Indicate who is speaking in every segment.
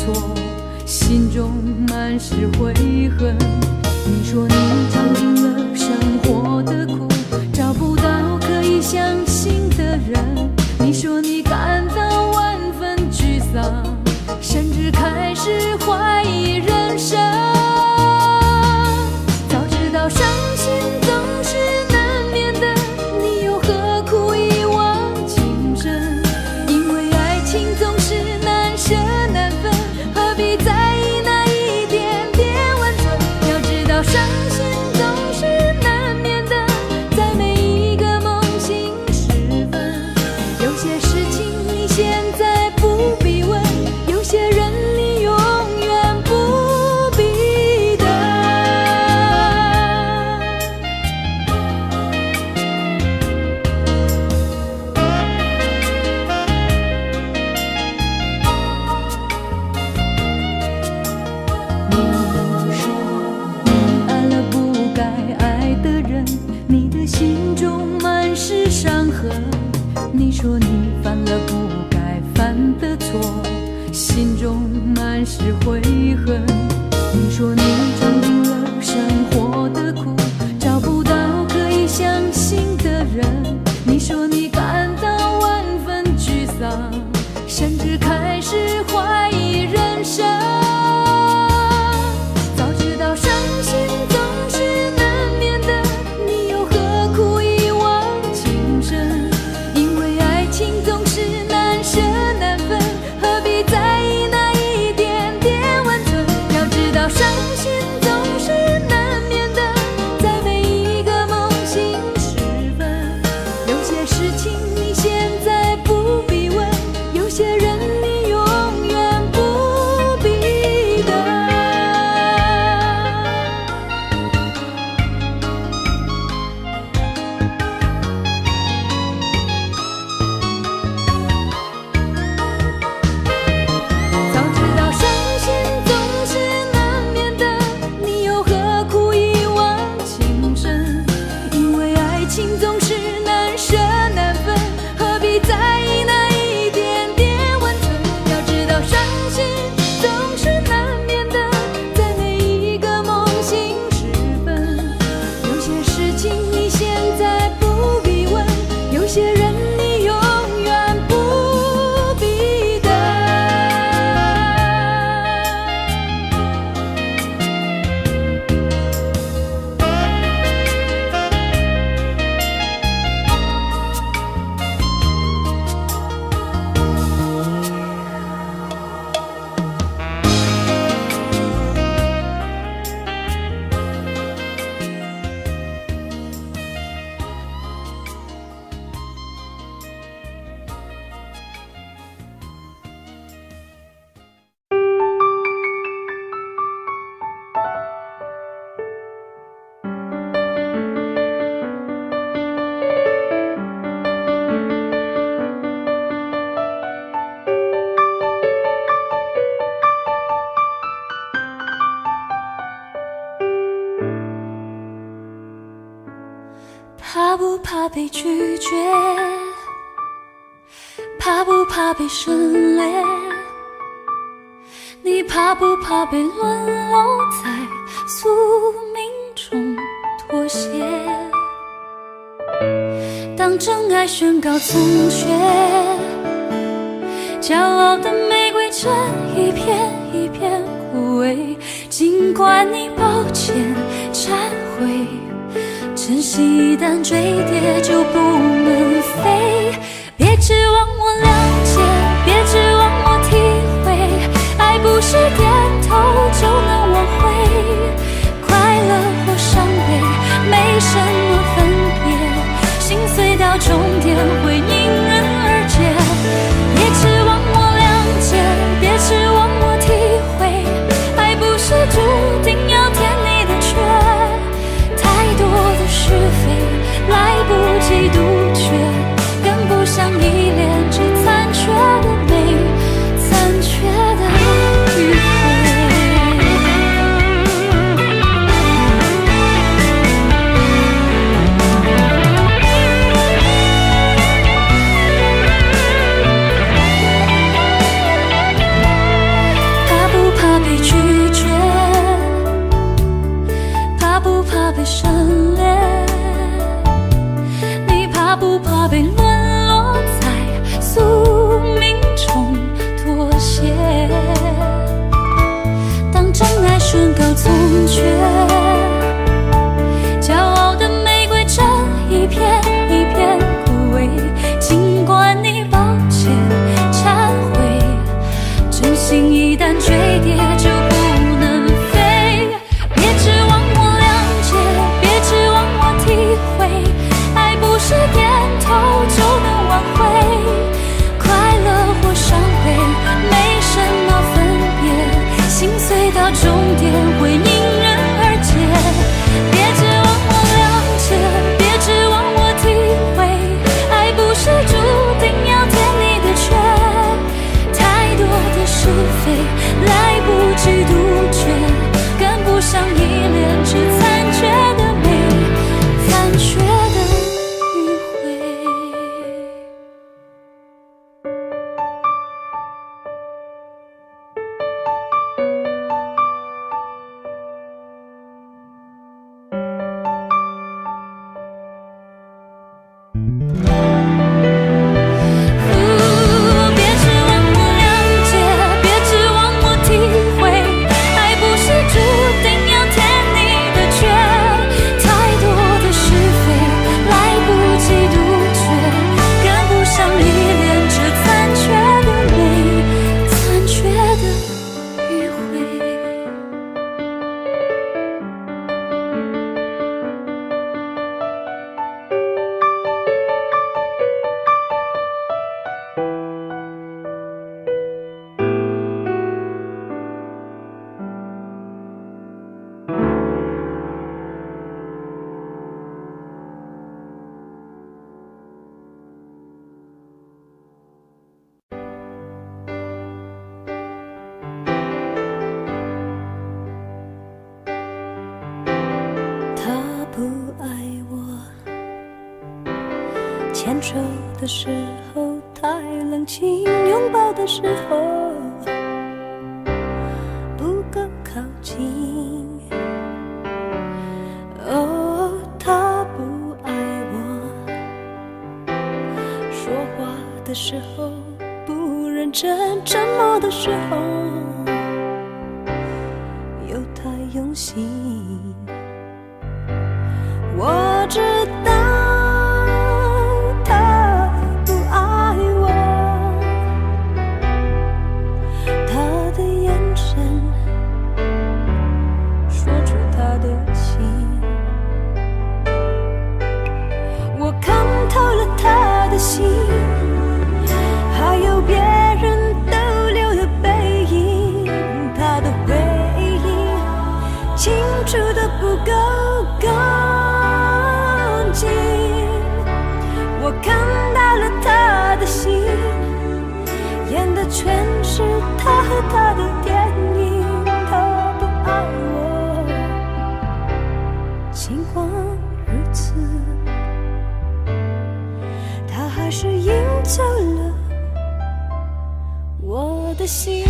Speaker 1: 错，心中满是悔恨。你说你尝尽了生活的苦，找不到可以相信的人。你说你感到万分沮丧，甚至开始怀疑人生。早知道伤心总是难免的，你又何苦一往情深？因为爱情总是难舍难分，何必在意那一点点温存？要知道伤心总是难免的，在每一个梦醒时分。有些事情你现在不必问，有些人你永远不必等。你说你爱了不该爱的人，你的心中满是伤痕。你说你犯了不该犯的错，心中满是悔恨。你说你尝尽了生活的苦，找不到可以相信的人。你说你感到万分沮丧，甚至开始怀疑人生。早知道伤心总是难免的，你又何苦一往情深？因为爱情总是难舍难分，何必在意那一点点温存？要知道伤心总是难免的，在每一个梦醒时分。有些事情你现在不必问，有些人你永远不必等。早知道伤心总是难免的，你又何苦一往情深？因为爱情总是难舍难分，何必在意那一点点温存？要知道伤心总是难免的，在每一个梦醒时分。有些事情你现在不必问，有些人你永远不必等。
Speaker 2: 怕不怕被拒绝？怕不怕被省略？你怕不怕被沦落在宿命中妥协？当真爱宣告从缺，骄傲的玫瑰正一片一片枯萎。尽管你抱歉忏悔，珍惜一旦坠跌就不能飞。别指望我谅解，别指望我体会，爱不是点头就能挽回。快乐或伤悲没什么分别，心碎到终点会迎刃而解。别指望我谅解，别指望我体会，爱不是注定要填你的缺。太多的是非来不及杜绝，根宣告从缺。骄傲的玫瑰正一片一片枯萎，尽管你抱歉忏悔，真心一旦坠跌就不能飞。别指望我谅解，别指望我体会，爱不是点头就能挽回，快乐或伤悲没什么分别，心碎到终点会迎刃而解。别指望我谅解，别指望我体会，爱不是注定要填你的缺，太多的是非来不及杜绝，跟不上依恋，只残缺的美，残缺的迂回。别指望我谅解，别指望我体会，爱不是注定要填你的缺，太多的是非来不及杜绝，跟不上依恋，这残缺的美，残缺的迂回。他不爱我，牵手的时候太冷清，拥抱的时候不够靠近。哦，他不爱我，说话的时候不认真，沉默的时候又太用心。我知道他不爱我，他的眼神说出他的心，我看透了他的心，还有别人逗留的背影，他的回忆清楚的不够干净，我看到了他的心，演的全是他和他的电影。他不爱我，尽管如此，他还是赢走了我的心。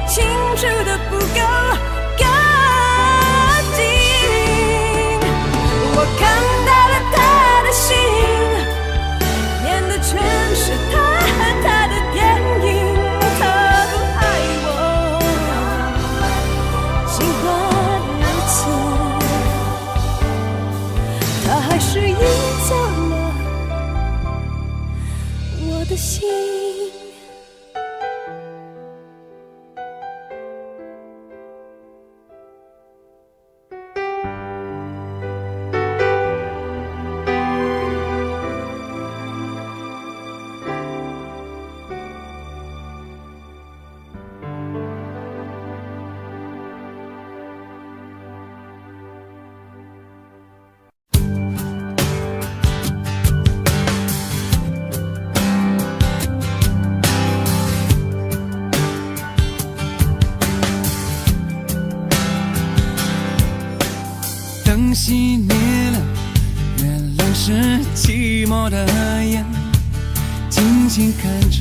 Speaker 2: 清楚的不够干
Speaker 3: 熄灭了，月亮是寂寞的眼，静静看着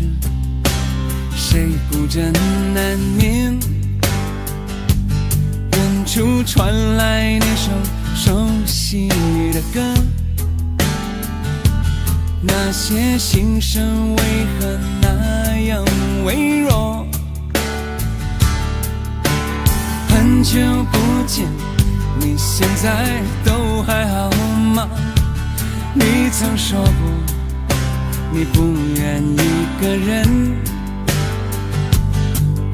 Speaker 3: 谁孤枕难眠。远处传来那首熟悉的歌，那些心声为何那样微弱？很久不见，你现在都还好吗？你曾说过你不愿一个人，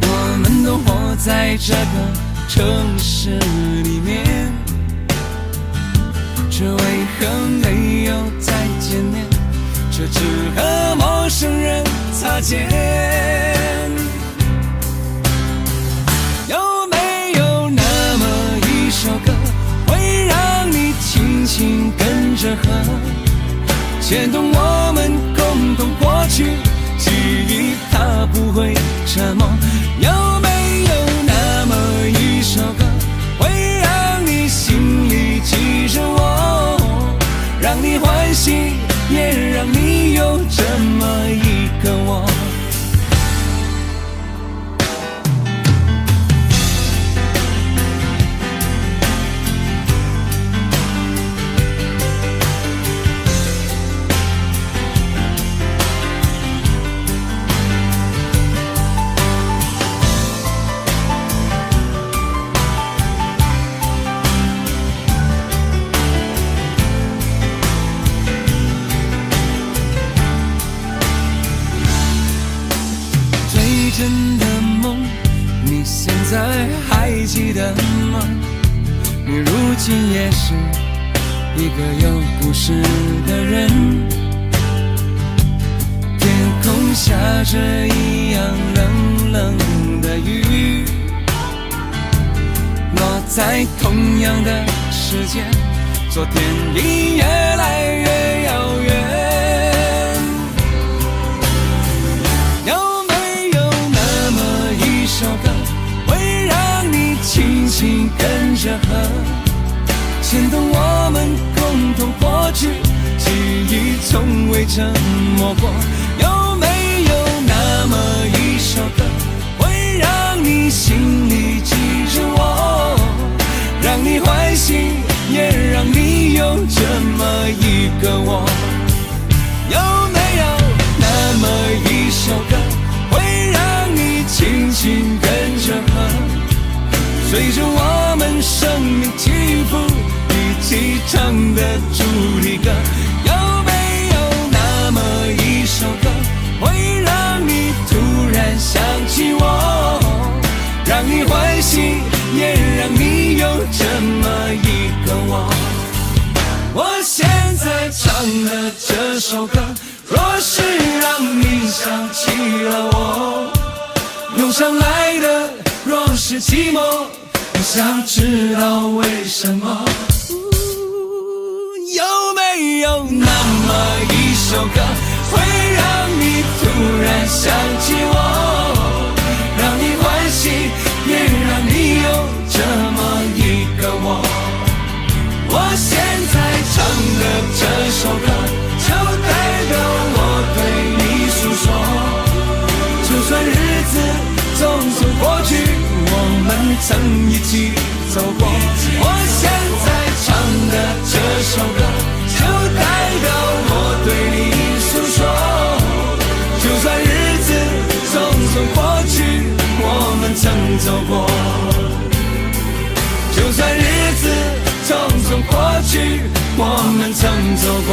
Speaker 3: 我们都活在这个城市里面，这为何没有再见面？这只和陌生人擦肩。有没有那么一首歌，会让你轻轻跟着和，牵动我们共同过去，记忆它不会沉默。有没有那么一首歌，会让你心里记着我，让你欢喜，也让你有这么一个我。真的梦，你现在还记得吗？你如今也是一个有故事的人，天空下着一样冷冷的雨，落在同样的时间，昨天已越来越遥远。轻轻跟着和，牵动我们共同过去，记忆从未沉默过。有没有那么一首歌，会让你心里记着我，让你欢喜，也让你有这么一个我？有没有那么一首歌，会让你轻轻跟着和，随着我们生命起伏一起唱的主题歌？有没有那么一首歌，会让你突然想起我，让你欢喜，也让你有这么一个我？我现在唱的这首歌，若是让你想起了我，涌上来的若是寂寞，我想知道为什么。有没有那么一首歌，会让你突然想起我，让你欢喜，也让你有这么一个我？我现在唱的这首歌，就代表我对你诉说，就算日子匆匆过去，我们曾一起走过。我现在唱的这首歌，就代表我对你诉说，就算日子匆匆过去，我们曾走过。就算日子匆匆过去，我们曾走过。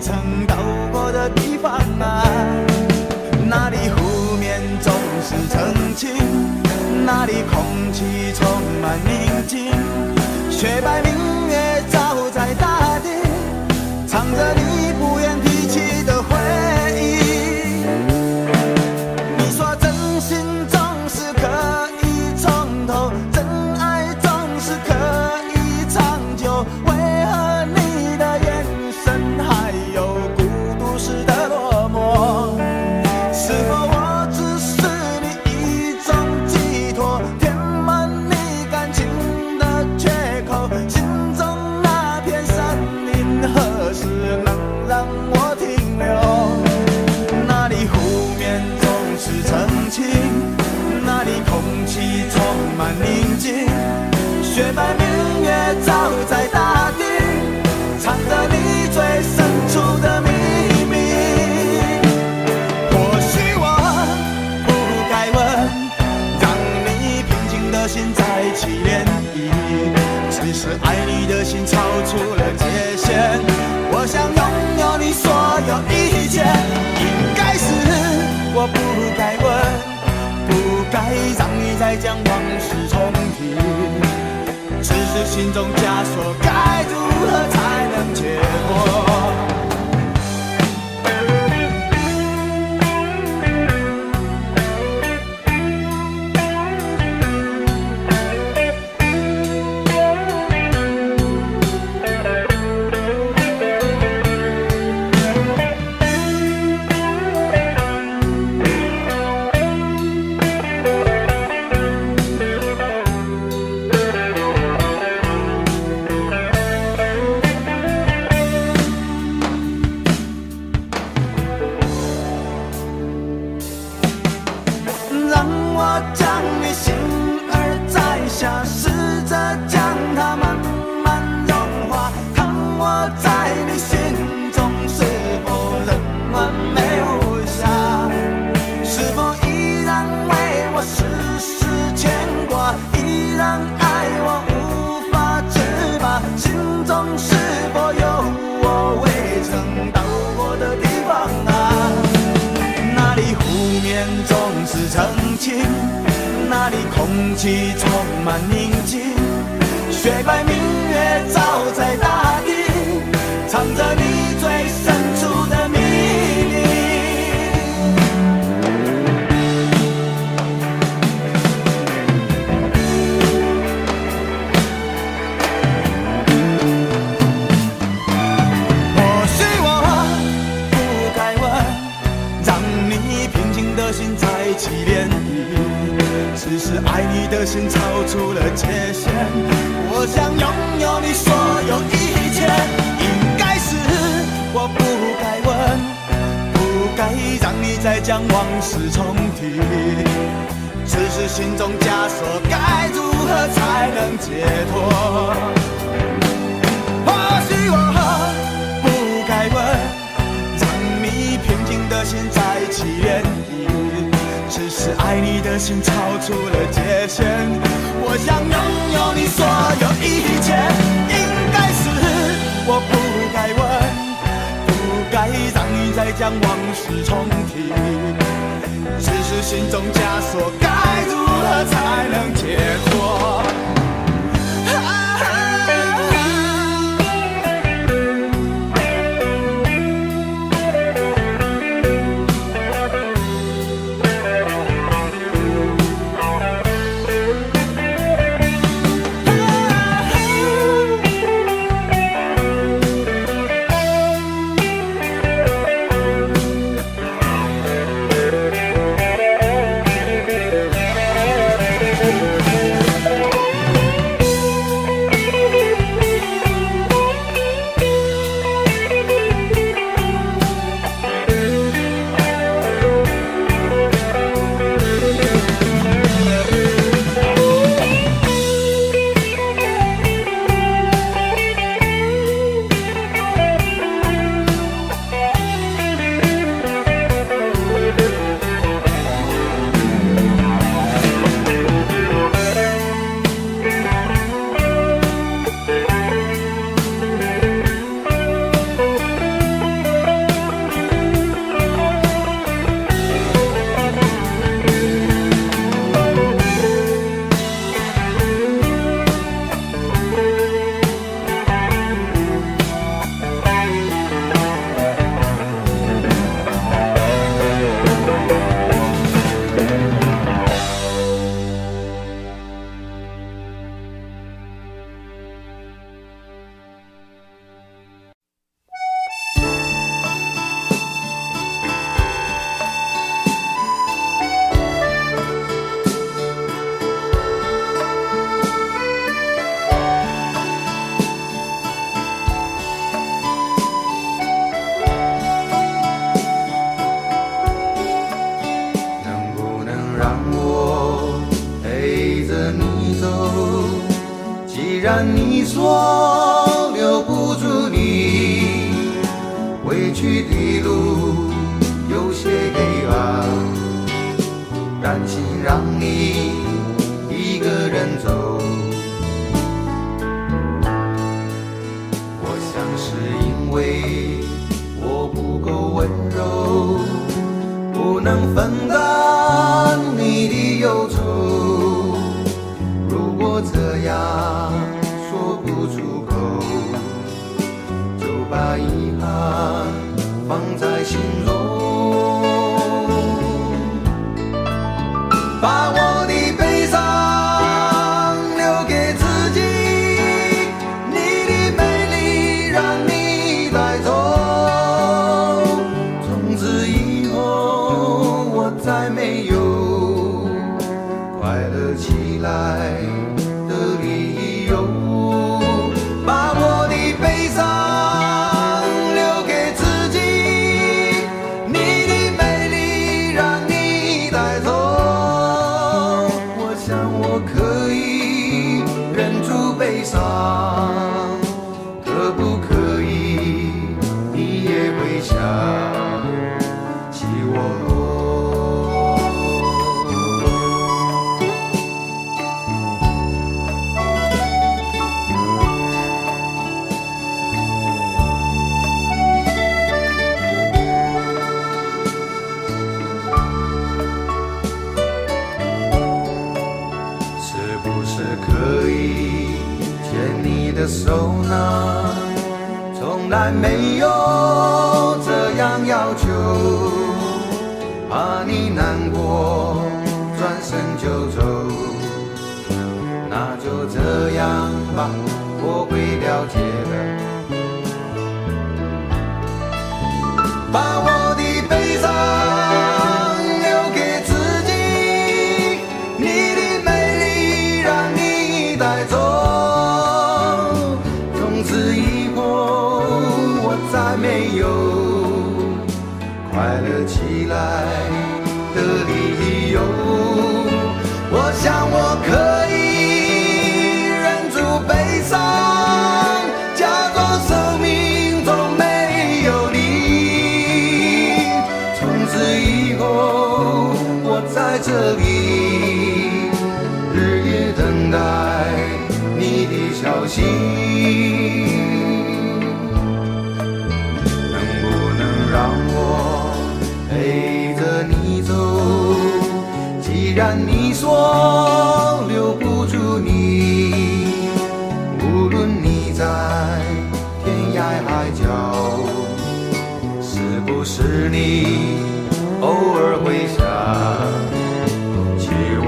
Speaker 4: 曾到过的地方啊，那里湖面总是澄清，那里空气充满宁静，雪白明月照在大地，唱着你不愿提起的回忆。你说真心总是可以从头，真爱总是可以长久，为何你的眼神还有孤独时的落寞？是否我只是你一种寄托，填满你感情的缺口？心中那片森林何时能让我停留？那里湖面总是澄清，那里空气充满宁静，雪白明月照在大地，藏着你最深处的秘密。或许我不该问，让你平静的心再起涟漪，只是爱你的心超出了界限。我想拥有你所有一切，应该是我不该问，不该让你再将往事重提，只是心中枷锁该如何才能解脱？让我将你心儿摘下，试着将它慢慢融化，看我在你心中是否仍完美无瑕，是否依然为我时时牵挂，依然爱我无法自拔，心中是否有我未曾到过的地方啊？那里湖面总是澄清，那里空气充满宁静，雪白明月照在大地，藏着你最深处的秘密。或许我不该问，让你平静的心再起涟漪，只是爱你的心超出了界限。我想拥有你所有一切，应该是我不该问，不该让你再将往事重提，只是心中枷锁该如何才能解脱？或许我不该问，让你平静的心再起涟漪，只是爱你的心超出了界限。我想拥有你所有一切，应该是我不该问，不该让你再将往事重提，只是心中枷锁该如何才能解脱？
Speaker 5: 然你说留不住你，回去的路有些黑暗，担心让你一个人走。我想是因为我不够温柔，不能分担你的忧愁。如果这样说不出口，就把遗憾放在心中，把我的悲伤留给自己，你的美丽让你带走。从此以后我再没有快乐起来的理由，把我的悲伤留给自己，你的美丽让你带走。我想我可以忍住悲伤，可不可以你也会想起我？是不是可以牵你的手呢？从来没有这样要求，怕你难过转身就走。那就这样吧，我会了解的。把我的悲伤留给自己，你的美丽让你带走。从此以后我再没有快乐起来的理由。我想我可以忍住悲伤，假装生命中没有你。从此以后我在这里日夜等待你的消息，能不能让我陪着你走？既然你说留不住你，无论你在天涯海角，是不是你偶尔会想起我？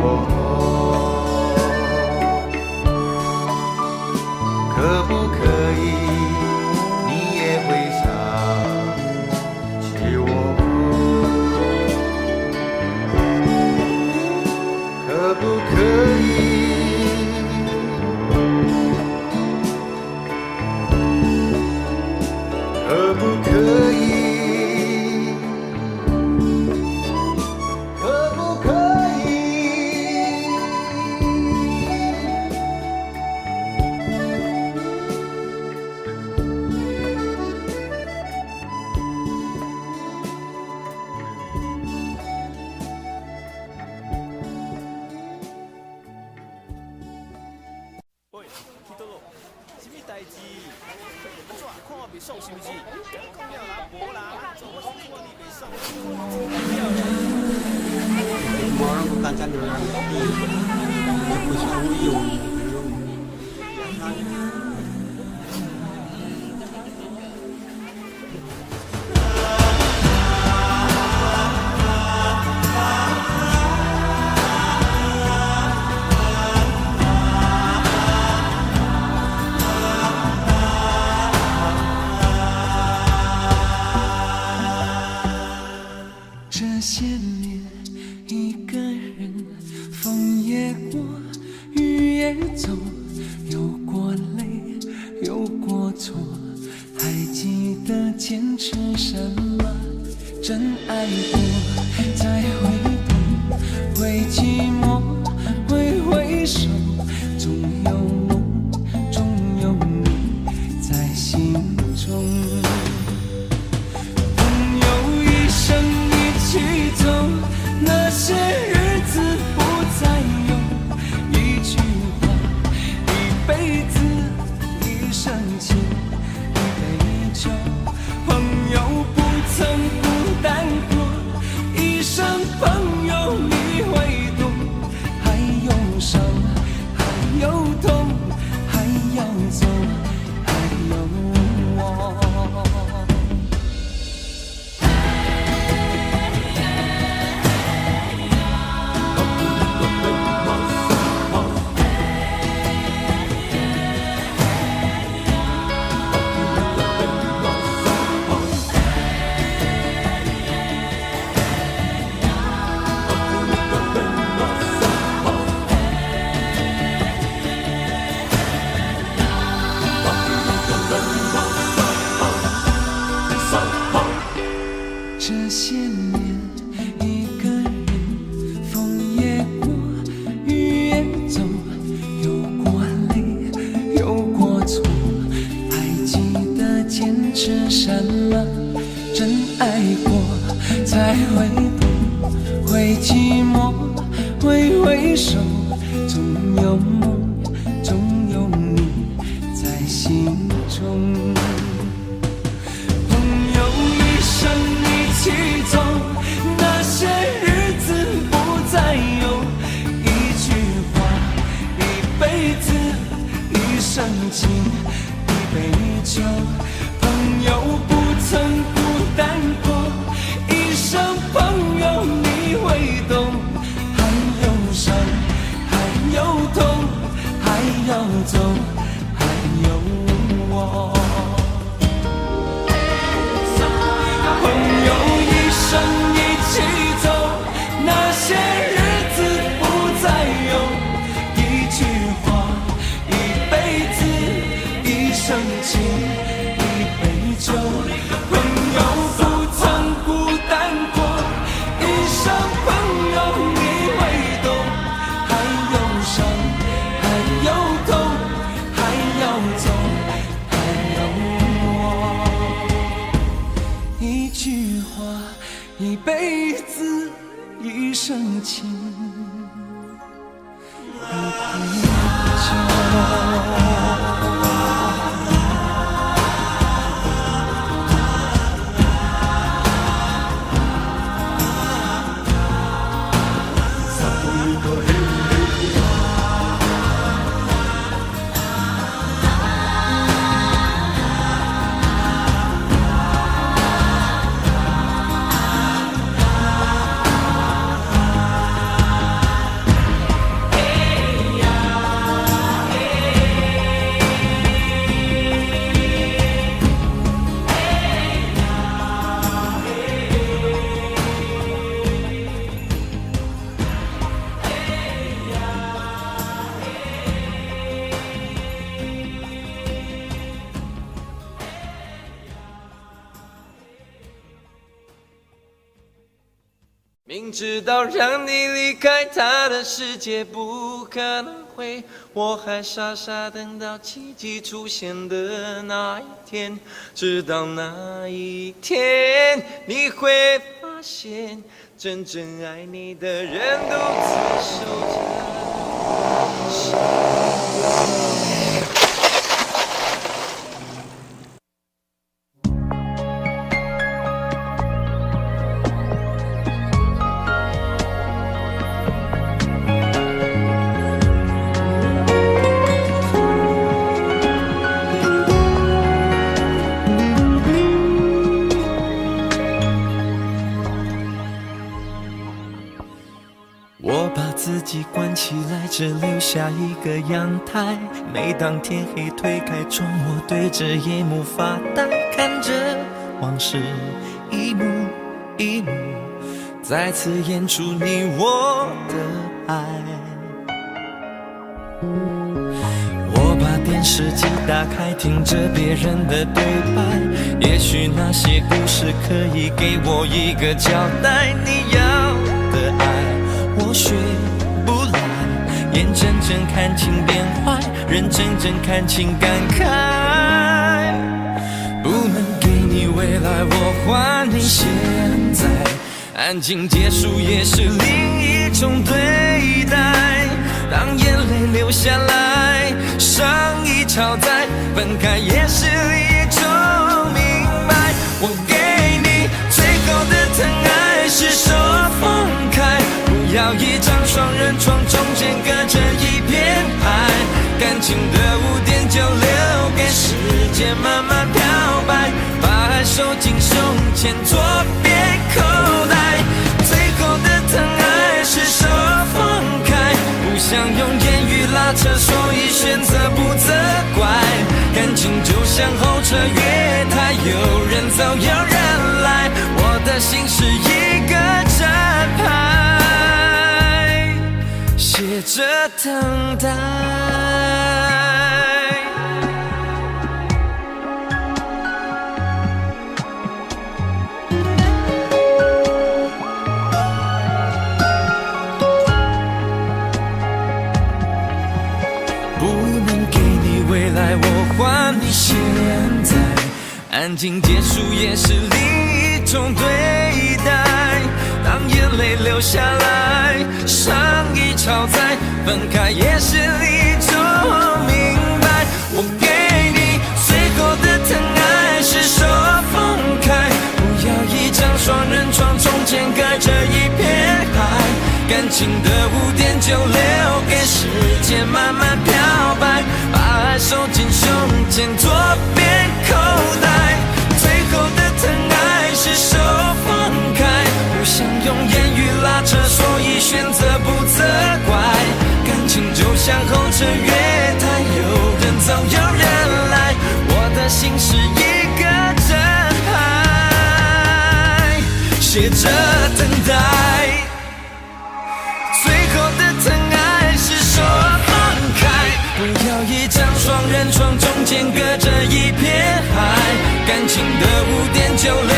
Speaker 5: 可不可以你也会想起我？可不可以？可不可以？可不可以？
Speaker 6: 喂，去倒落？什么代志？怎看我袂爽是不是？讲了啦，无啦，做我看你袂爽，
Speaker 7: 我那个干站的人，也不是我有。
Speaker 3: 这些年一个人，风也过，雨也走，有过泪，有过错，还记得坚持什么？真爱过，再会痛，会寂寞，会回首，总有梦，终那些日子不再有一句话，一辈子一生情，一杯酒，朋友不曾孤单过，一生朋友你会懂，还有伤，还有痛，还要走，还有我。这些年一个人，风也过，雨也走，有过泪，有过错，还记得坚持什么？真爱过才会懂，会寂寞，会回首，总有梦，总有你在心中。一起走，那些日子不再有一句话，一辈子一生情，一杯酒，朋友不曾孤单过，一生朋友你会懂，还有伤，还有痛，还要走，还有我。朋友一生一起走，那些日子不再有一句话，一辈子一生情，一杯酒，朋友不曾孤单过，一生朋友你会懂，还有伤，还有痛，还要走，还有我。一句话，一辈子，一生情，一杯酒。明知道让你离开他的世界不可能会，我还傻傻等到奇迹出现的那一天，直到那一天，你会发现，真正爱你的人独自守着。我把自己关起来，只留下一个阳台。每当天黑推开窗，我对着夜幕发呆，看着往事一幕一幕再次演出你我的爱。我把电视机打开，听着别人的对白，也许那些故事可以给我一个交代。你要的爱我学不来，眼睁睁看情变坏，人睁睁看情感慨。不能给你未来，我还你现在。安静结束也是另一种对待。当眼泪流下来，伤已超载，分开也是一种明白。我给你最后的疼爱是手放开，不要一张双人床，中间隔着一片海。感情的污点就留给时间慢慢漂白，把爱收进胸前左边口袋。最后的疼爱是手放开，不想用言语拉扯，所以选择不责怪。感情就像候车月台，有人走有人来，我的心是一个站牌，写着等待。我还你现在，安静结束也是另一种对待。当眼泪流下来，伤已超载，分开也是一种明白。我给你最后的疼爱是手放开，不要一张双人床，中间隔着一片海。感情的污点就留给时间慢慢漂白，把爱收进胸前左边口袋。最后的疼爱是手放开，不想用言语拉扯，所以选择不责怪。感情就像候车月台，有人走有人来，我的心是一个站牌，写着等待。最后的疼爱是手放开，不要一张双人床，中间隔着一片海。感情的污点就留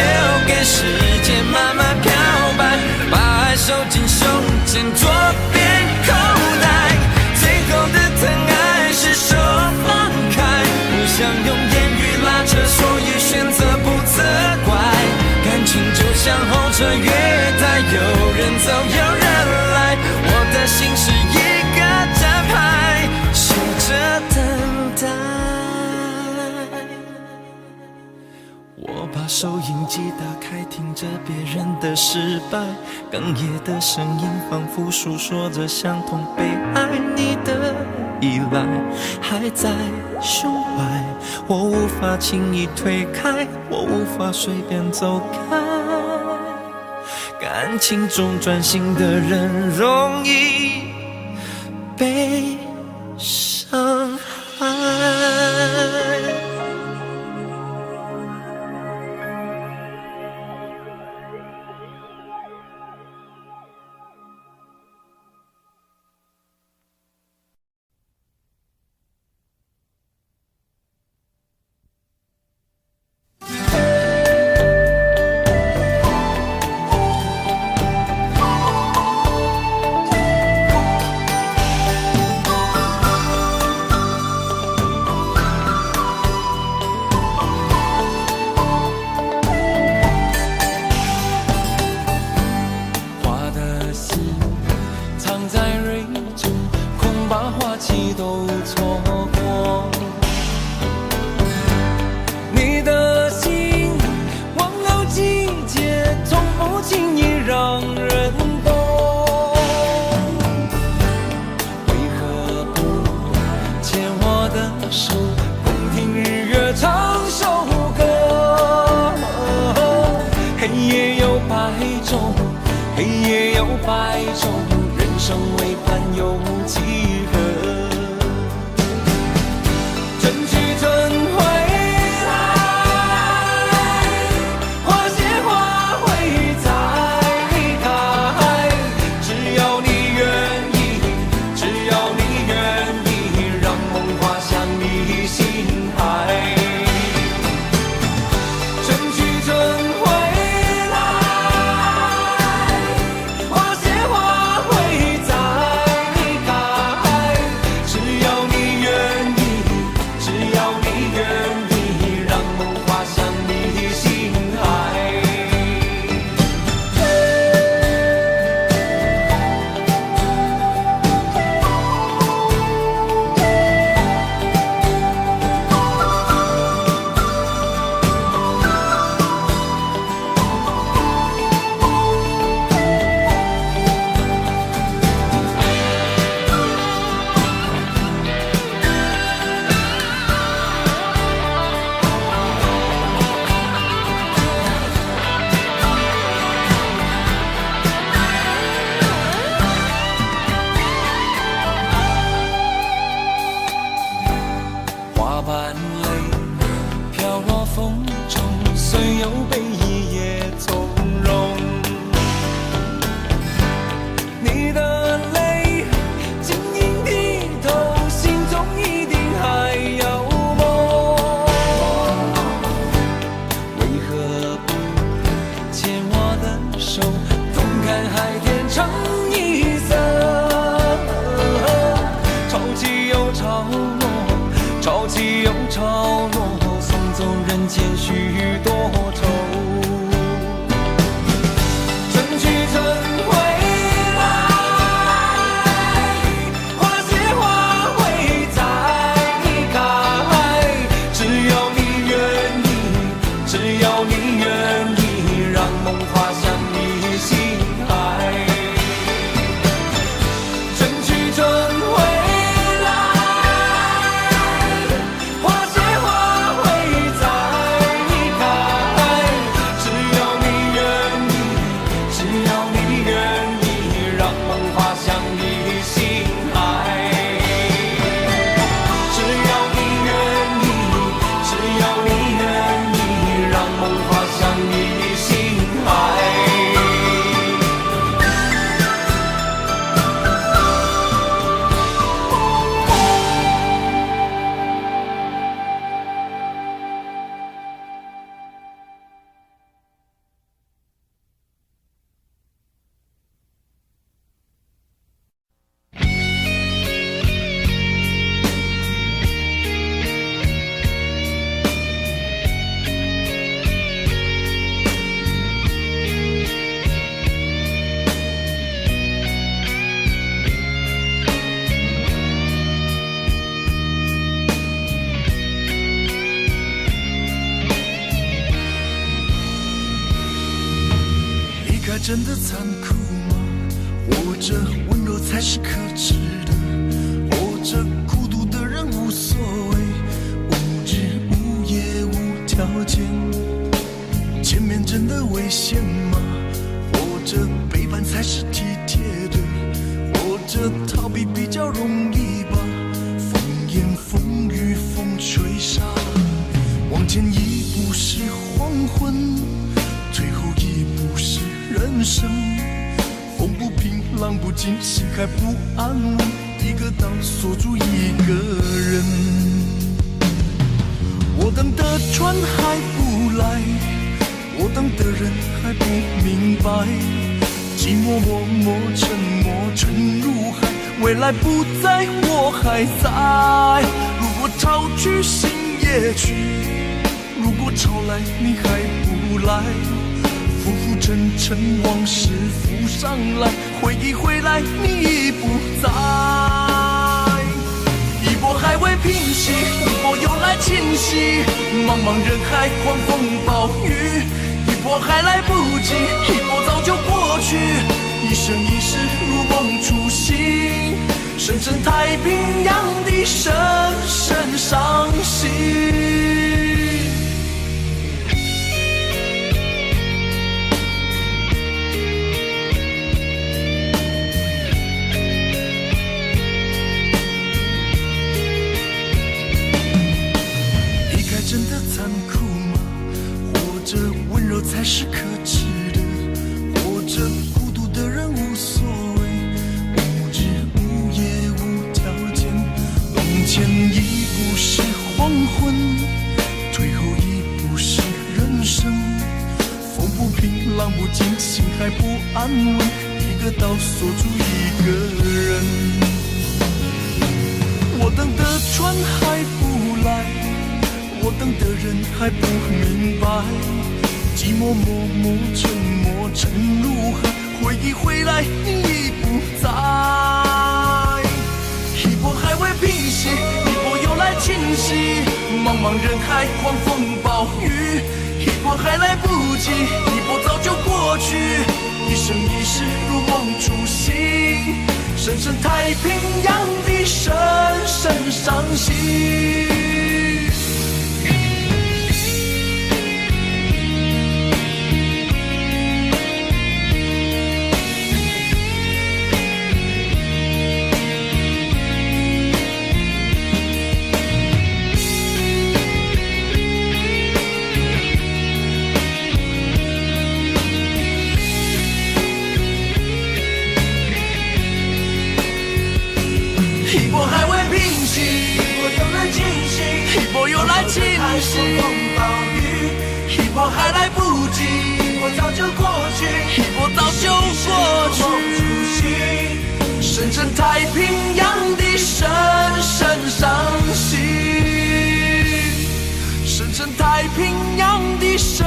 Speaker 3: 给时间慢慢漂白，把爱收进胸前左边口袋。最后的疼爱是手放开，不想用言语拉扯，所以选择不责怪。感情就像候车月台，有人走有人来，我的心是一个站牌，写着等待。我把收音机打开，听着别人的失败，哽咽的声音仿佛诉说着相同被爱你的依赖，还在胸怀，我无法轻易推开，我无法随便走开。感情中专心的人容易被伤害。
Speaker 5: 花谢花会再开。
Speaker 3: 何不牵我的手，同看海天成一色。潮起又潮落，潮起又潮落，送走人间许多愁。春去春回来，花谢花会再开。只要你愿意，只要你愿意，让梦滑向你心海。春去春回来，花谢花会再开。只要你愿意，只要你愿意，让梦滑向你心海。只要你愿意，只要你愿意，让梦滑向你心海。
Speaker 8: 离开真的残酷吗？活着温柔才是可耻的，活着孤独的人无所谓，无日无夜无条件。前面真的危险吗？活着背叛才是体贴的，活着逃避比较容易吧。风言风语风吹沙，往前一步是黄昏，退后一步是人生。风不平浪不静，心还不安稳，一个岛锁住一个人。我等的船还不来，我等的人还不明白，寂寞默默沉默沉入海，未来不在我还在。如果潮去心也去，如果潮来你还不来，浮浮沉沉往事浮上来，回忆回来你已不在。一波还未平息，一波又来侵袭，茫茫人海狂风暴雨，一波还来不及，一波早就过去，一生一世如梦初醒，深深太平洋的深深伤心。真的残酷吗？活着温柔才是可耻的，活着孤独的人无所谓，无日无夜无条件。往前一步是黄昏，退后一步是人生。风不平浪不静，心还不安稳，一个岛锁住一个人。我等的船还不来，我等的人还不明白，寂寞默默沉默沉入海，回忆回来你已不在。一波还未平息，一波又来侵袭，茫茫人海狂风暴雨，一波还来不及，一波早就过去，一生一世如梦初醒，深深太平洋的深深伤心。一波还未平息，一波又来侵袭，一波又来侵袭，风暴雨，一一波还来不及，
Speaker 4: 一波早就过去，
Speaker 8: 一波早就过去。深深太平洋的深深伤心，深深太平洋的深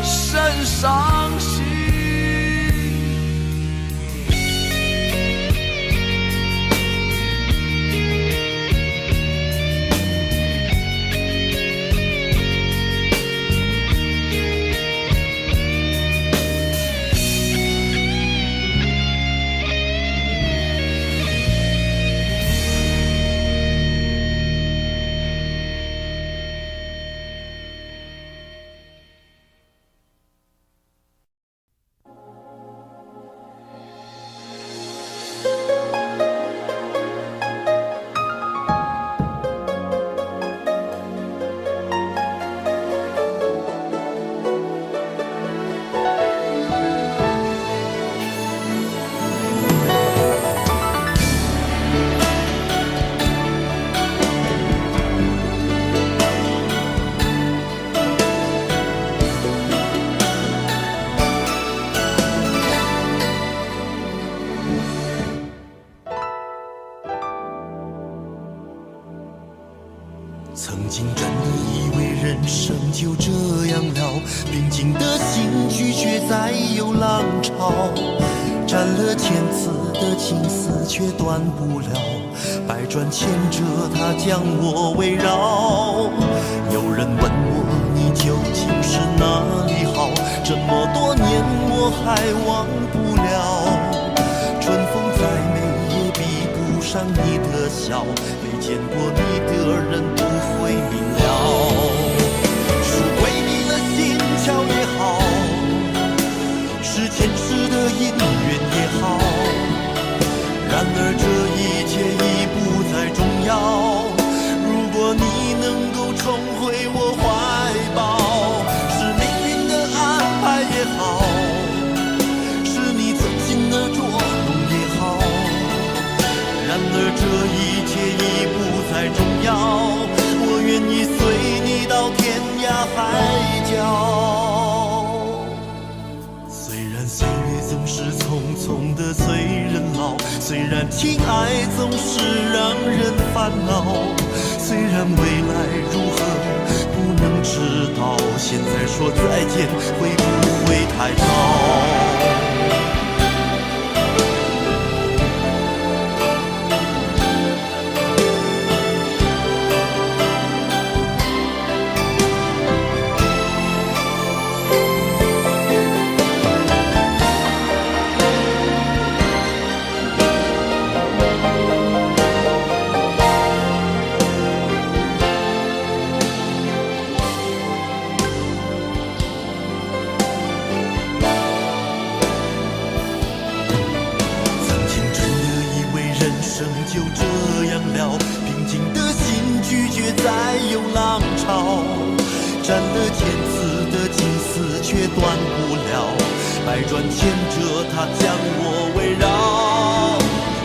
Speaker 8: 深伤心。
Speaker 5: 曾经真的以为人生就这样了，平静的心拒绝再有浪潮，斩了千次的情丝却断不了，百转千折它将我围绕。有人问我你究竟是哪里好，这么多年我还忘不了，春风再美也比不上你的笑，没见过你的人不会明了。是鬼迷了心窍也好，是前世的姻缘也好，然而这一切已不再重要。如果你能够重回我怀抱，是命运的安排也好，是你存心的捉弄也好，然而这一切已不再重要。我愿意随你到天涯海角。虽然岁月总是匆匆的催人老，虽然情爱总是让人烦恼，虽然未来如何不能知道，现在说再见会不会太早？就这样了，平静的心拒绝再有浪潮，斩了千次的情丝却断不了，百转千折它将我围绕。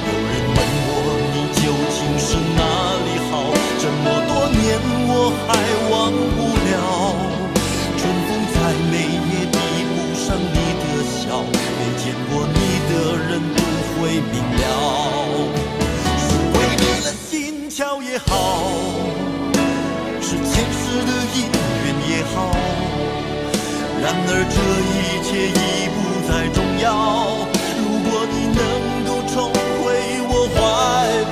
Speaker 5: 有人问我你究竟是哪里好，这么多年我还忘不了，春风再美也比不上你的笑，没见过你的人不会明了。巧也好，是前世的姻缘也好，然而这一切已不再重要。如果你能够重回我怀抱，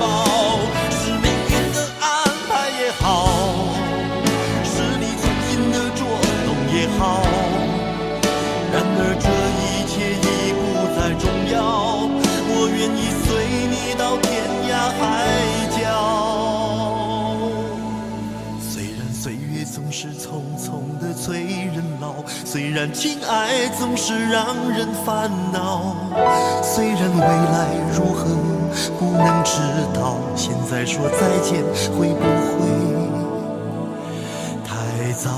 Speaker 5: 是命运的安排也好，是你存心的捉弄也好，然而这一切已不再重要。我愿意随你到天涯海角。总是匆匆的催人老，虽然情爱总是让人烦恼，虽然未来如何不能知道，现在说再见会不会太早？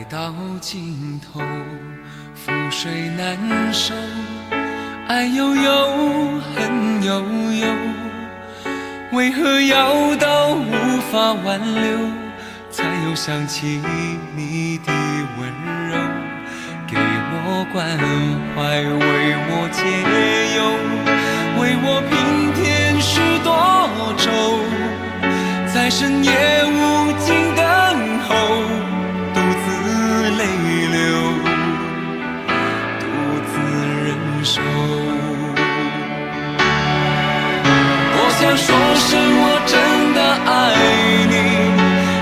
Speaker 3: 到尽头，覆水难收，爱悠悠，恨悠悠，为何要到无法挽留，才又想起你的温柔，给我关怀，为我解忧，为我平添许多愁，在深夜无尽等候，独自泪流，独自忍受。多想说声我真的爱你，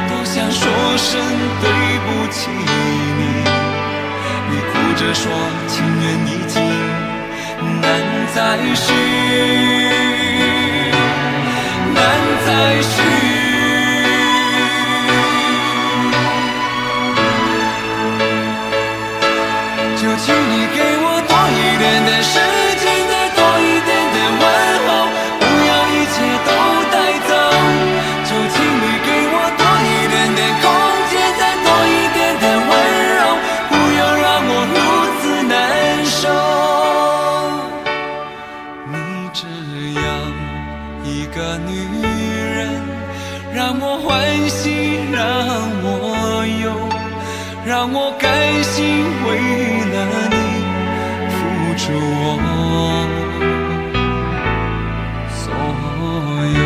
Speaker 3: 多想说声对不起你，你哭着说情缘已尽，难再续，难再续。就请你给我多一点点时间，再多一点点问候，不要一切都带走。就请你给我多一点点空间，再多一点点温柔，不要让我如此难受。你这样一个女人，让我欢喜，让我忧，让我甘心为了你付出我所有。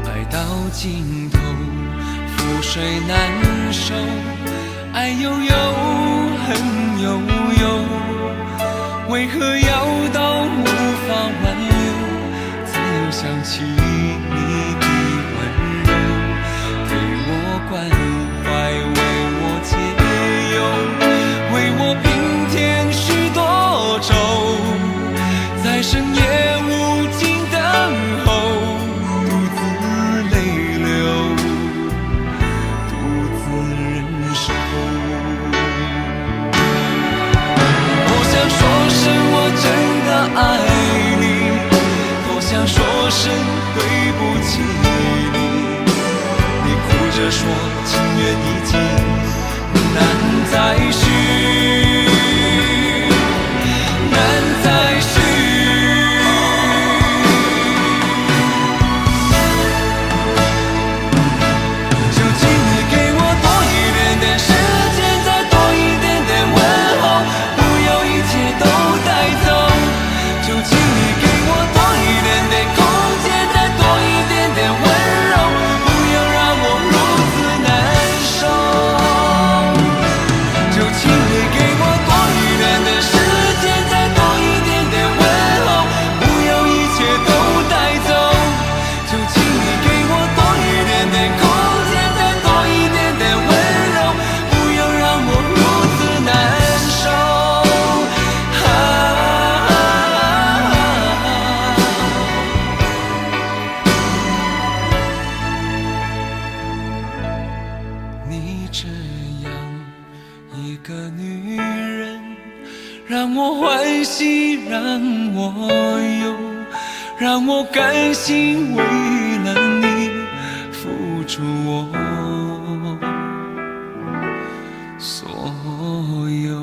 Speaker 3: 爱到尽头，覆水难收，爱悠悠，恨悠悠，为何要到无法挽留，才又想起你的温柔，给我关怀，为我解忧，为我平添许多愁，在深夜无尽等候，独自泪流，独自忍受。多想说声我真的爱你，多想说声对不起你，你哭着说情缘已尽，难再续，难再续。就请你给我多一点点时间，再多一点点问候，不要一切都带走。就请你给我多一点点空间，再多一点点温柔，不要让我如此难受。就请你给我多一点点时间，再多一点点问候，不要一切都带走。就请你给我多一点点空间，再多一点点温柔，不要让我如此难受。你这样一个女人，让我欢喜，让我忧，让我甘心为了你付出我所有。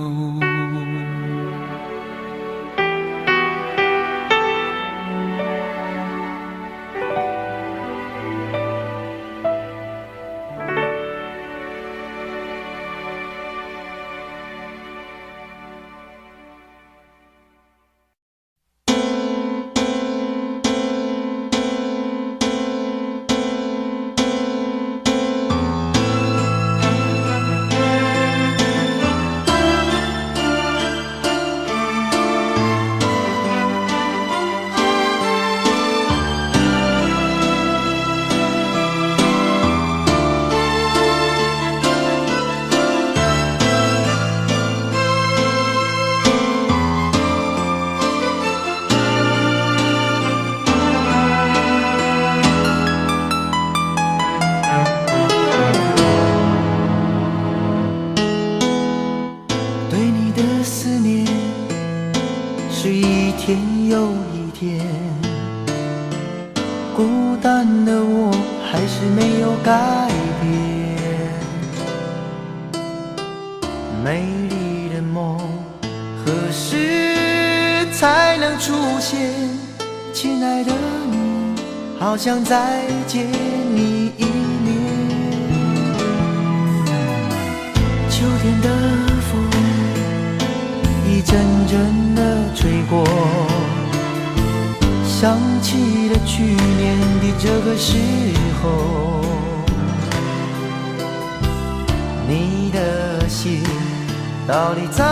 Speaker 4: 是没有改变。美丽的梦何时才能出现？亲爱的你，好想再见你一面。秋天的风一阵阵地吹过，想起了去年的这个时候，你的心到底在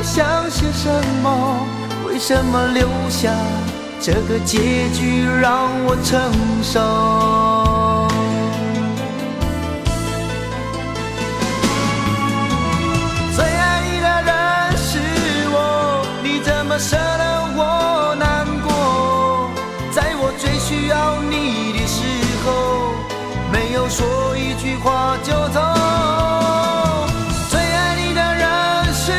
Speaker 4: 想些什么？为什么留下这个结局让我承受？最爱你的人是我，你怎么舍得我难过？在我最需要你的时候，没有说一句话就走。最爱你的人是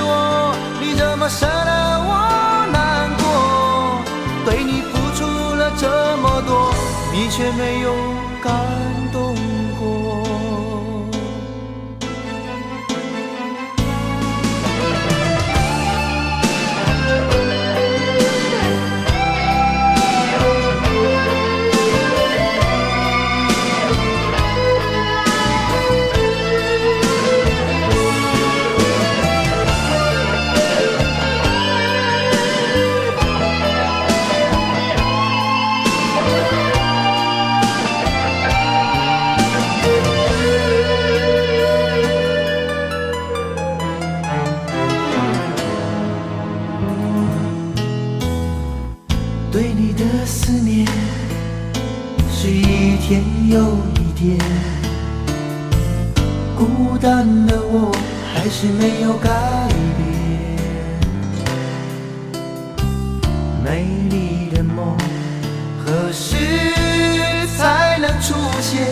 Speaker 4: 我，你怎么舍得我难过？对你付出了这么多，你却没有感动过。对你的思念是一天又一天，孤单的我还是没有改变。美丽的梦何时才能出现？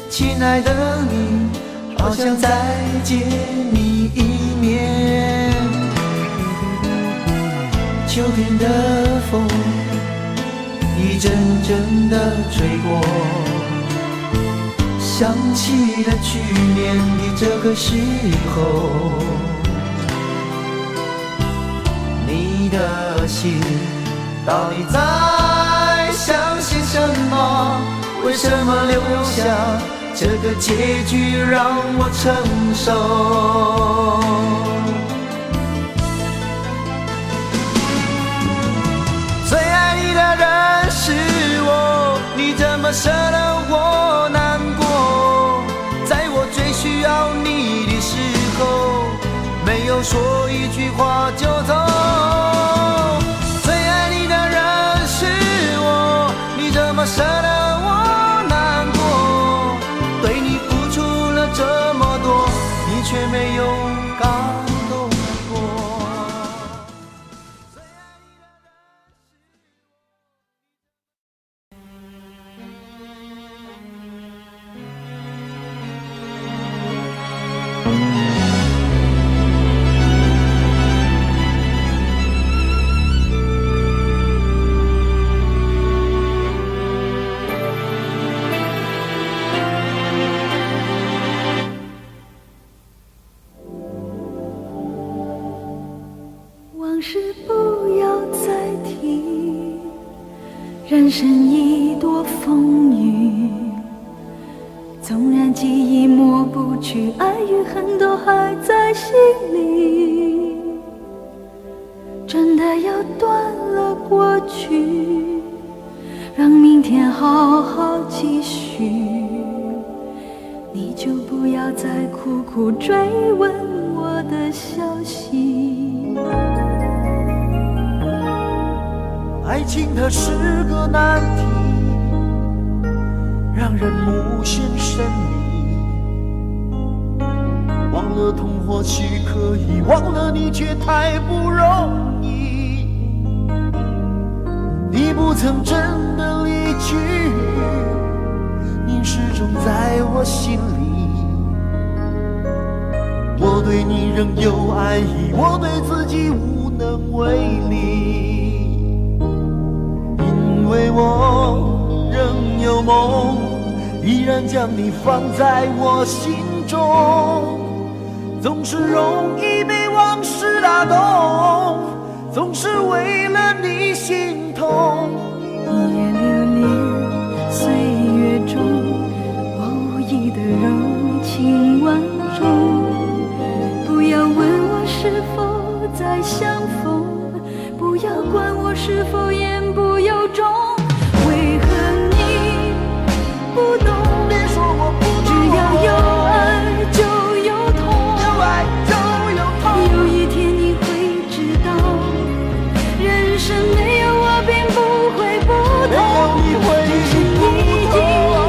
Speaker 4: 亲爱的你，好想再见你一面。秋天的风一阵阵地吹过，想起了去年的这个时候，你的心到底在想些什么？为什么留下这个结局让我承受？最爱你的人是我，你怎么舍得我难过？在我最需要你的时候，没有说一句话就走。最爱你的人是我，你怎么舍得我难过？对你付出了这么多，你却没有感动过。
Speaker 1: 往事不要再提，人生一朵风雨，纵然记忆抹不去，爱与恨都还在心里。真的要断了过去，让明天好好继续，你就不要再苦苦追问我的消息。
Speaker 4: 爱情它是个难题，让人无限神秘。忘了痛或许可以，忘了你却太不容易。你不曾真的离去，你始终在我心里。我对你仍有爱意，我对自己无能为力。因为我仍有
Speaker 5: 梦，依然将你放在我心中。总是容易被往事打动，总是为了你心痛。
Speaker 1: 一夜流连岁月中，无意的柔情万种。不要问我是否再相逢，不要管我是否言不由衷。为何你不懂？
Speaker 5: 别说我不懂，
Speaker 1: 只要有爱就有痛，
Speaker 5: 有爱就有痛。
Speaker 1: 有一天你会知道，人生没有我并不会不同，只是已经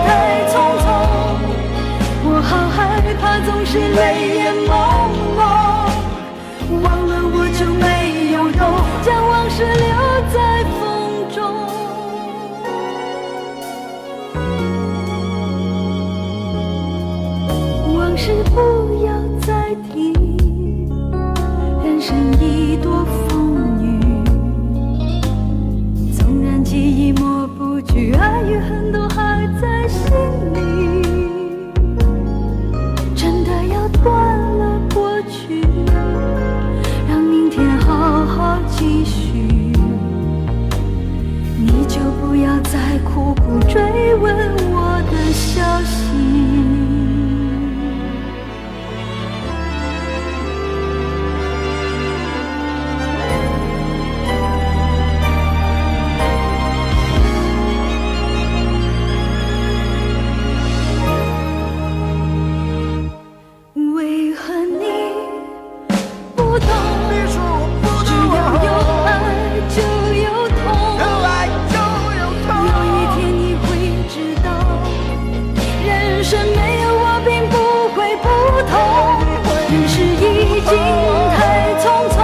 Speaker 1: 太匆匆。我好害怕总是泪眼朦胧，忘了我就没有用，将往事留在风中。往事不要再提，人生已多风雨。纵然记忆抹不去，爱与恨都还在心里。真的要断了过去，让明天好好继续。你就不要再苦苦追问我的消息。为何你不懂？
Speaker 5: 别说我不
Speaker 1: 只
Speaker 5: 懂，
Speaker 1: 要有爱就有痛，
Speaker 5: 有爱就有痛。
Speaker 1: 有一天你会知道，人生没有我并不会不同，人世已经太匆匆。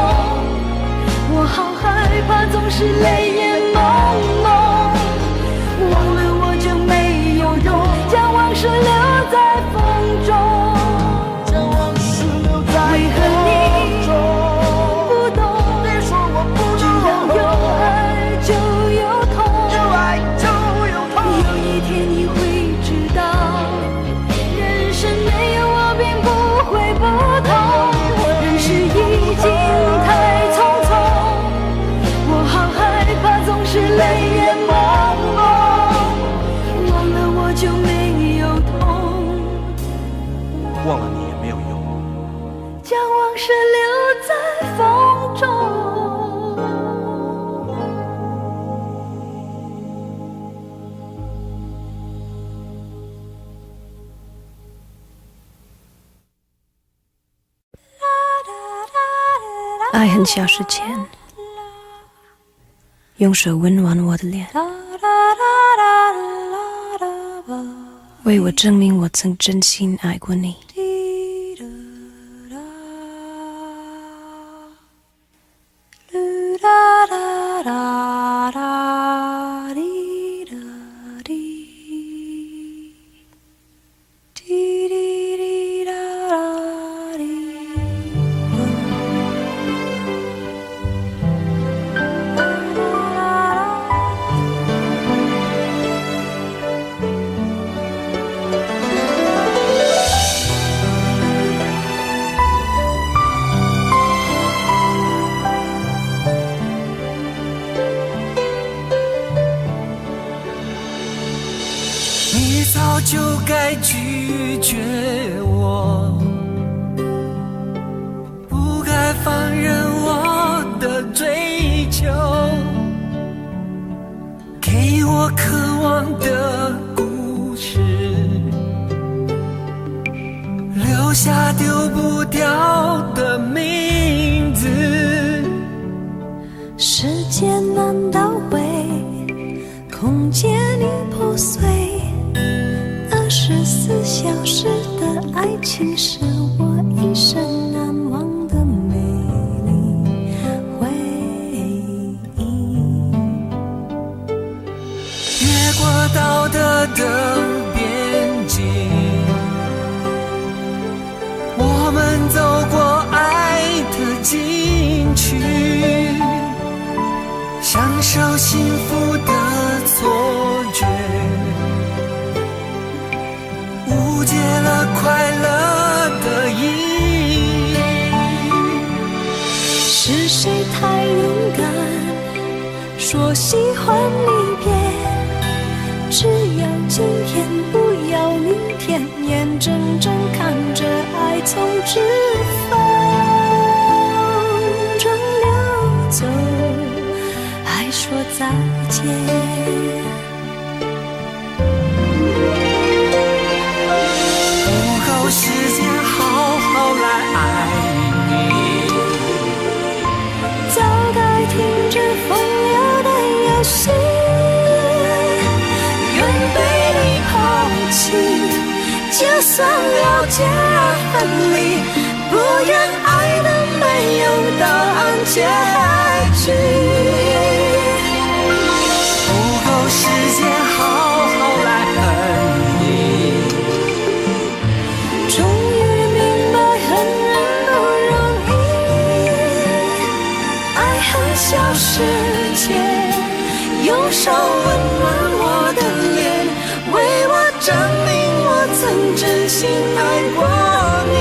Speaker 1: 我好害怕总是泪眼朦胧，忘了我就没有用，将往事留在风中。
Speaker 5: 将往事留在
Speaker 1: 为何你
Speaker 5: 风中。
Speaker 1: 不懂？
Speaker 5: 别说我不
Speaker 1: 只
Speaker 5: 懂，
Speaker 1: 要有爱就有痛，
Speaker 5: 有爱就有痛。
Speaker 1: 有一天你会知道，人生没有我并不会不同，人世已经太匆匆。我好害怕总是泪眼朦胧，忘了我就没有痛，
Speaker 6: 忘了你也没有用。
Speaker 1: 将往事留在风中。
Speaker 2: 爱很小时前，用手温暖我的脸，为我证明我曾真心爱过你。
Speaker 3: 你早就该拒绝我，不该放任我的追求，给我渴望的故事，留下丢不掉的名字。
Speaker 2: 时间难倒回，空间已破碎，24小时的爱情是我一生难忘的美丽回忆。
Speaker 3: 越过道德的边境，我们走过爱的禁区，享受幸福的错觉，
Speaker 2: 说喜欢离别，只要今天不要明天，眼睁睁看着爱从指缝中流走，还说再见。
Speaker 3: 时间好好来爱你，
Speaker 2: 早该停止风流的游戏，愿被你抛弃，就算了解而分离，不愿爱的没有答案结局。
Speaker 3: 不够时间好好来恨你，
Speaker 2: 终于明白恨人不容易，爱恨消失前，用手温暖我的脸，为我证明我曾真心爱过你。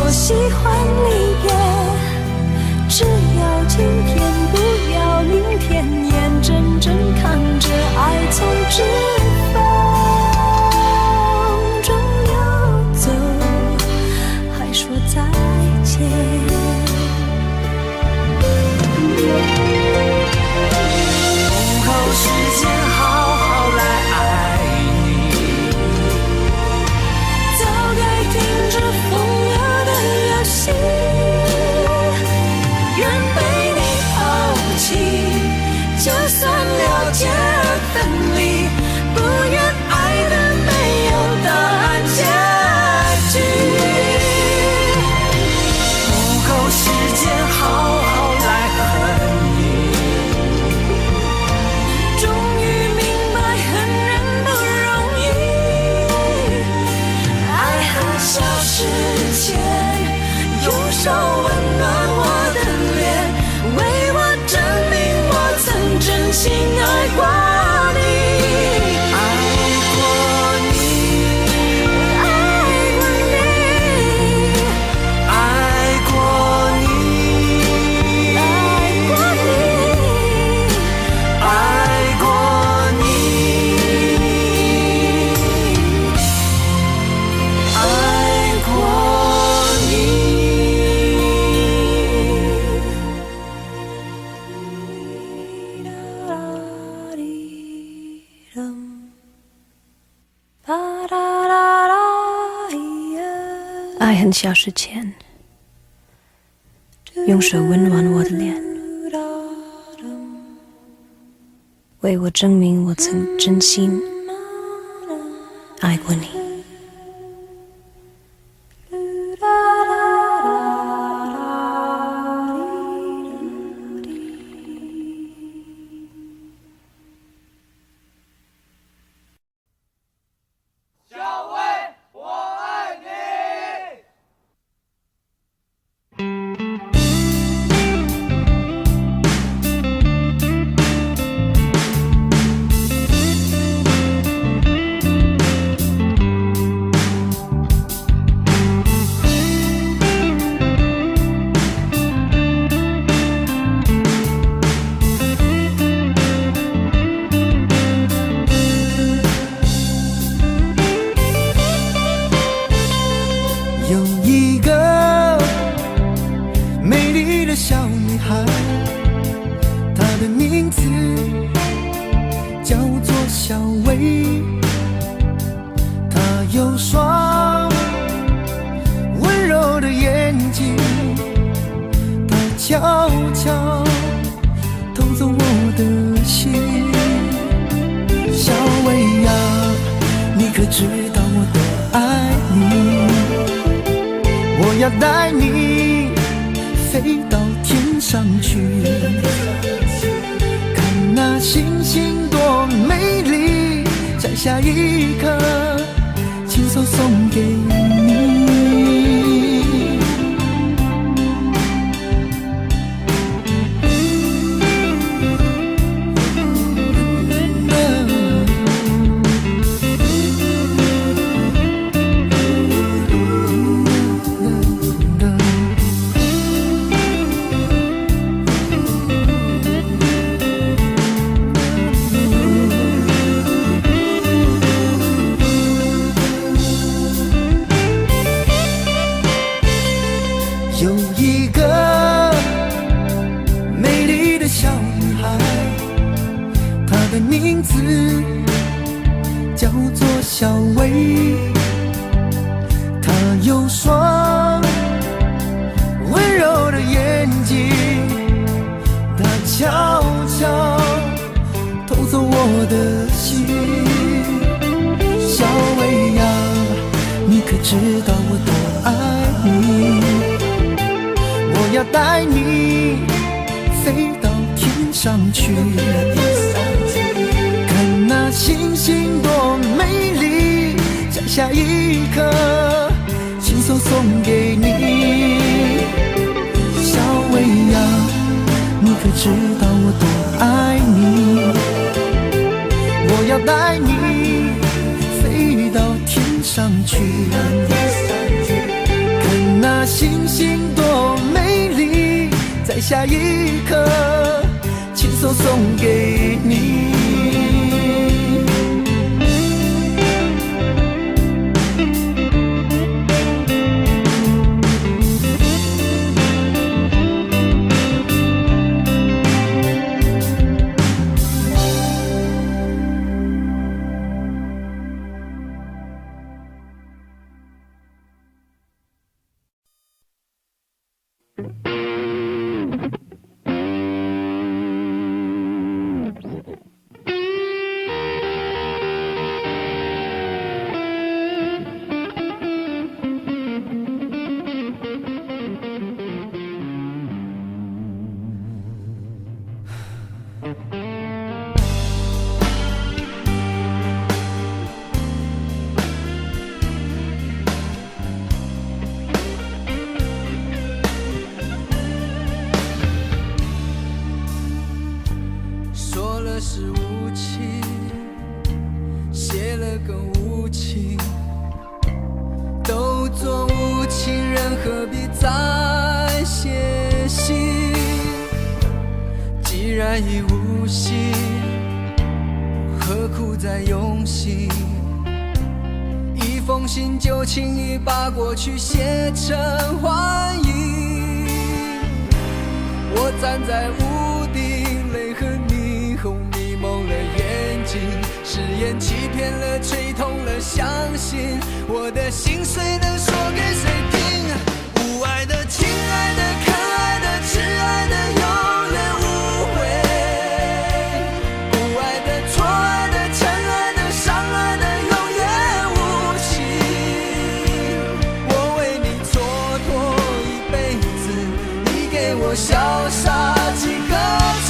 Speaker 2: 喜欢离别，只要今天不要明天，眼睁睁看着爱从指缝中流走，还说再见。
Speaker 3: 不够时间好好来爱你，
Speaker 2: 早该停止风流的游戏，愿被你抛弃，就算了解而分离，不愿爱的没有答案结局。
Speaker 3: 不够时间好好来恨你，
Speaker 2: 终于明白恨人不容易，爱恨消失前，用手温暖我的脸，为我证明我曾真心爱过你。爱恨消失前，用手温暖我的脸，为我证明我曾真心爱过你。
Speaker 4: 知道我多爱你。我要带你飞到天上去，看那星星多美丽，在下一刻亲手送给你。有一个美丽的小女孩，她的名字叫做小薇。她有双温柔的眼睛，她悄悄偷走我的心。小薇呀，你可知道我多爱你？我要带你飞到天上去，看那星星多美丽，在下一刻亲手送给你。小薇呀，你可知道我多爱你？我要带你飞到天上去，看那星星多美丽，在下一刻亲手送给你。
Speaker 3: 说了是无情，写了更无情，都做无情人，何必再写信？既然已无心，何苦再用心？一封信就轻易把过去写成幻影。我站在屋顶，泪和霓虹迷蒙了眼睛，誓言欺骗了，吹痛了，相信我的心碎能说给谁听？无爱的、亲爱的、可爱的、挚爱的，永远无悔；不爱的、错爱的、真爱的、伤爱的，永远无情。我为你蹉跎一辈子，你给我潇洒几个字。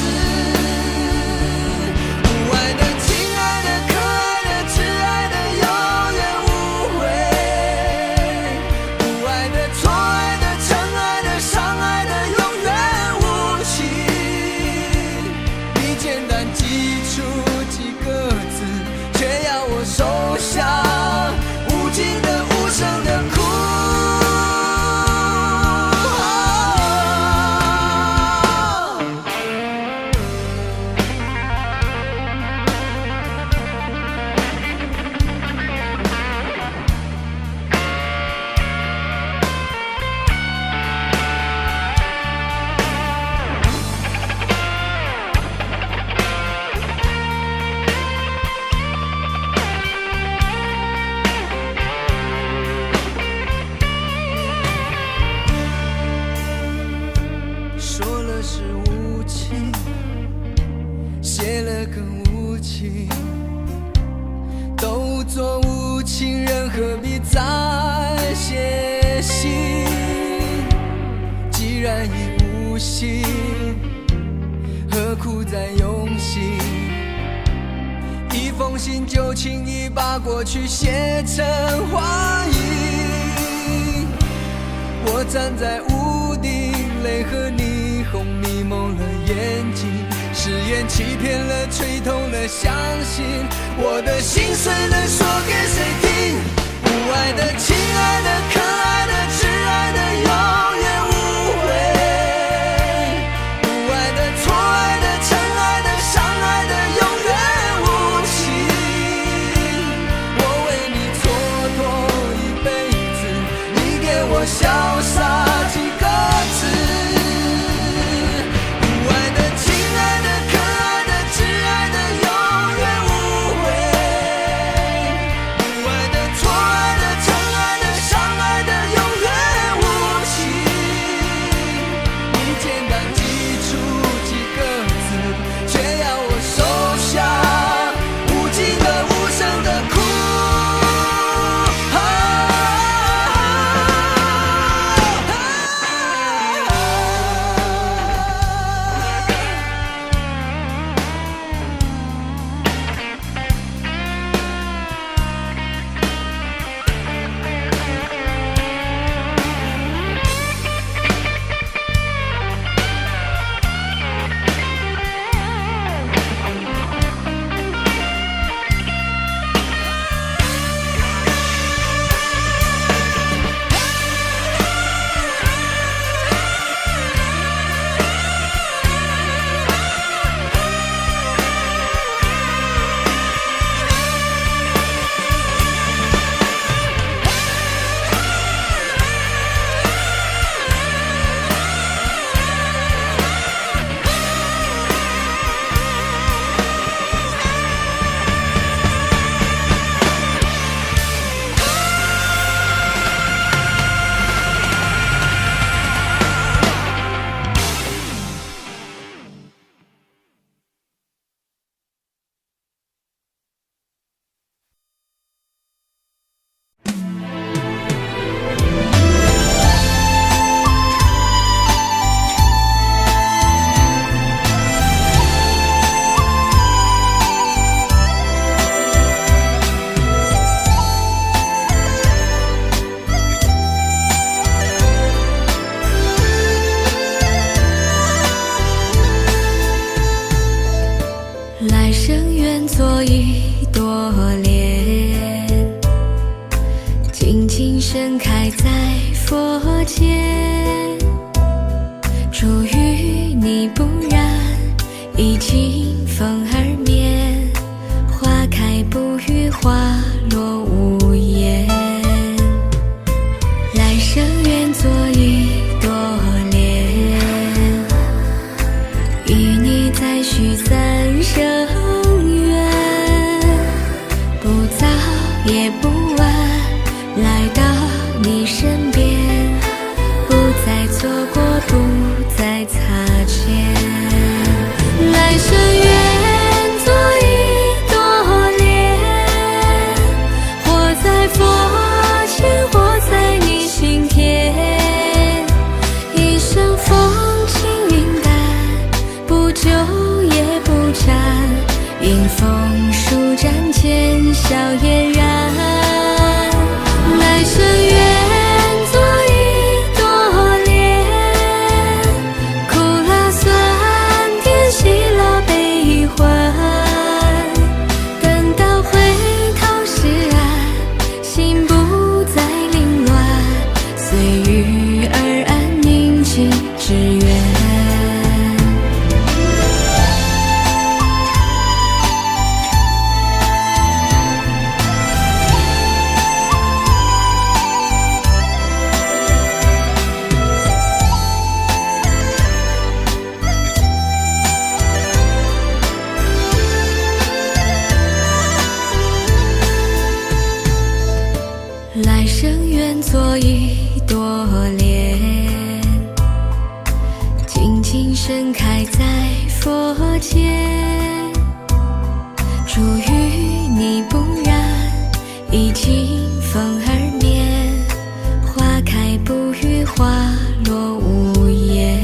Speaker 3: 呼吸，何苦再用心？一封信就轻易把过去写成画影。我站在屋顶，泪和霓虹迷蒙了眼睛，誓言欺骗了，吹痛了，相信我的心碎能说给谁听？不爱的、亲爱的、可爱的、挚爱的，永远无悔；不爱的、错爱的、尘埃的、伤害的，永远无情。我为你蹉跎一辈子，你给我潇洒几个字。
Speaker 2: 来生愿做一朵莲，静静盛开在佛前。祝与你不染，已经风儿眠。花开不语，花落无言。来生愿做一朵莲，与你再续三生缘。不早也不晚，来到你身边，不再错过，不再擦肩。来生愿做一朵莲，活在佛前，活在你心田。一生风轻云淡，不久也不沾，迎风舒展间笑嫣然。来生愿做一朵莲，苦辣酸甜，喜乐悲欢。等到回头是岸，心不再凌乱，随遇而安，宁静致远。来生愿做一朵莲，静静盛开在佛前。祝与你不染，已经风儿眠。花开不语，花落无言。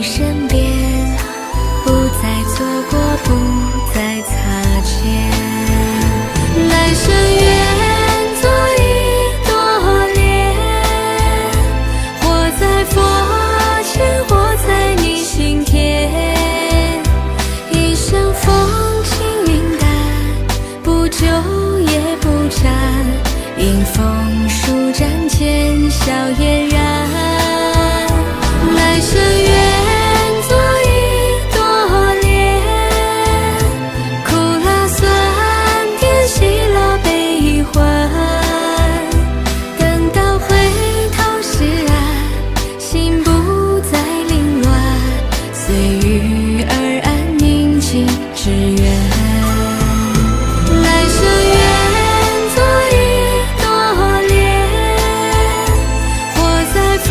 Speaker 2: 你身边，不再错过，不再擦肩。来生愿做一朵莲，活在佛前，活在你心田。一生风轻云淡，不久也不沾，迎风舒展前笑嫣然。来生愿做一朵莲，苦辣酸甜喜乐悲与欢。等到回头是岸，心不再凌乱，随遇而安，宁静致远。来生愿做一朵莲，活在佛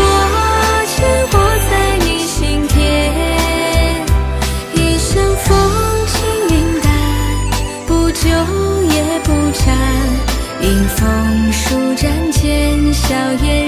Speaker 2: 前，活在你心田。一生风轻云淡，不久也不沾，迎风舒展前笑嫣然。